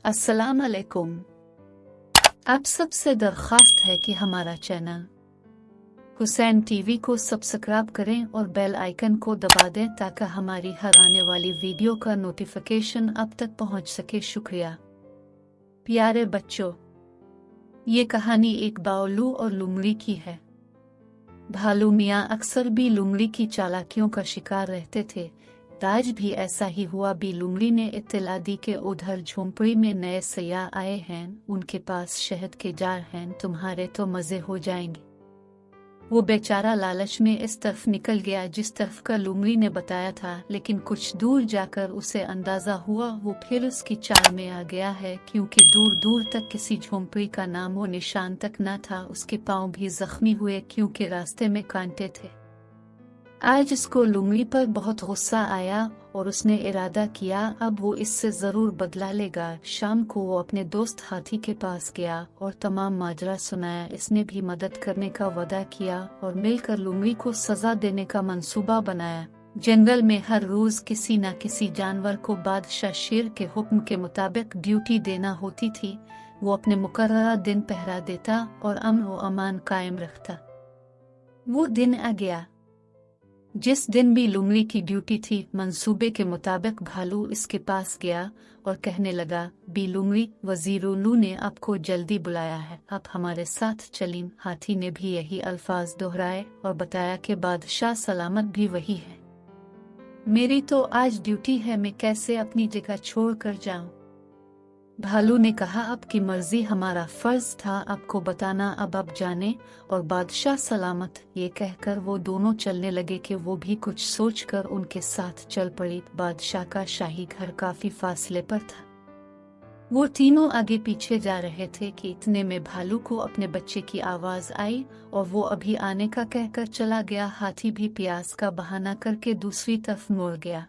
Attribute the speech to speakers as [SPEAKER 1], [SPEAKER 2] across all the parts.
[SPEAKER 1] अस्सलाम अलैकुम। आप सबसे दरख्वास्त है कि हमारा चैनल हुसैन टीवी को सब्सक्राइब करें और बेल आइकन को दबा दें ताकि हमारी हर आने वाली वीडियो का नोटिफिकेशन आप तक पहुंच सके। शुक्रिया। प्यारे बच्चों, ये कहानी एक बावलू और लुमड़ी की है। भालू मियाँ अक्सर भी लुमड़ी की चालाकियों का शिकार रहते थे। आज भी ऐसा ही हुआ। भी लुमड़ी ने इत्तला दी कि उधर झोंपड़ी में नए सयाह आए हैं, उनके पास शहद के जार हैं, तुम्हारे तो मजे हो जाएंगे। वो बेचारा लालच में इस तरफ निकल गया जिस तरफ का लुमड़ी ने बताया था, लेकिन कुछ दूर जाकर उसे अंदाजा हुआ वो फिर उसकी चाल में आ गया है, क्योंकि दूर दूर तक किसी झोंपड़ी का नाम वो निशान तक न था। उसके पांव भी जख्मी हुए क्योंकि रास्ते में कांटे थे। आज उसको लुमड़ी पर बहुत गुस्सा आया और उसने इरादा किया अब वो इससे जरूर बदला लेगा। शाम को वो अपने दोस्त हाथी के पास गया और तमाम माजरा सुनाया। इसने भी मदद करने का वादा किया और मिलकर लुमड़ी को सजा देने का मंसूबा बनाया। जंगल में हर रोज किसी न किसी जानवर को बादशाह शेर के हुक्म के मुताबिक ड्यूटी देना होती थी। वो अपने मुकर्ररा दिन पहरा देता और अमन व अमान कायम रखता। वो दिन आ गया जिस दिन भी लुमड़ी की ड्यूटी थी। मंसूबे के मुताबिक भालू इसके पास गया और कहने लगा, बी लुमड़ी, वजीर उल्लू ने आपको जल्दी बुलाया है, आप हमारे साथ चलीं। हाथी ने भी यही अल्फाज दोहराए और बताया कि बादशाह सलामत भी वही है। मेरी तो आज ड्यूटी है, मैं कैसे अपनी जगह छोड़ कर जाऊं। भालू ने कहा, आपकी मर्जी, हमारा फर्ज था आपको बताना, अब आप जाने और बादशाह सलामत। ये कहकर वो दोनों चलने लगे कि वो भी कुछ सोचकर उनके साथ चल पड़ी। बादशाह का शाही घर काफी फासले पर था। वो तीनों आगे पीछे जा रहे थे कि इतने में भालू को अपने बच्चे की आवाज आई और वो अभी आने का कहकर चला गया। हाथी भी प्यास का बहाना करके दूसरी तरफ मुड़ गया।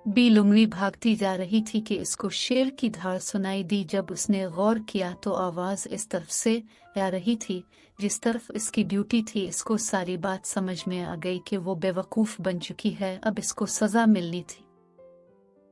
[SPEAKER 1] बी लुमड़ी भागती जा रही थी कि इसको शेर की धार सुनाई दी। जब उसने गौर किया तो आवाज इस तरफ से आ रही थी जिस तरफ इसकी ड्यूटी थी। इसको सारी बात समझ में आ गई कि वो बेवकूफ बन चुकी है, अब इसको सजा मिलनी थी।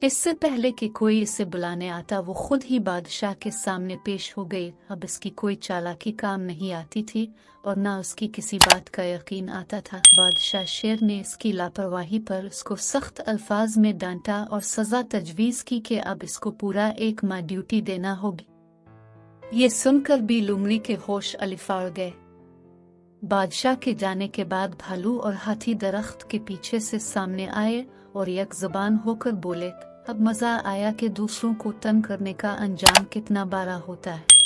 [SPEAKER 1] इससे पहले कि कोई इसे बुलाने आता वो खुद ही बादशाह के सामने पेश हो गई। अब इसकी कोई चालाकी काम नहीं आती थी और न उसकी किसी बात का यकीन आता था। बादशाह शेर ने इसकी लापरवाही पर उसको सख्त अल्फाज में डांटा और सजा तजवीज की कि अब इसको पूरा 1 माह ड्यूटी देना होगी। ये सुनकर भी लुमड़ी के होश अलिफाड़ गए। बादशाह के जाने के बाद भालू और हाथी दरख्त के पीछे से सामने आए और एक जुबान होकर बोले, अब मजा आया कि दूसरों को तंग करने का अंजाम कितना बारा होता है।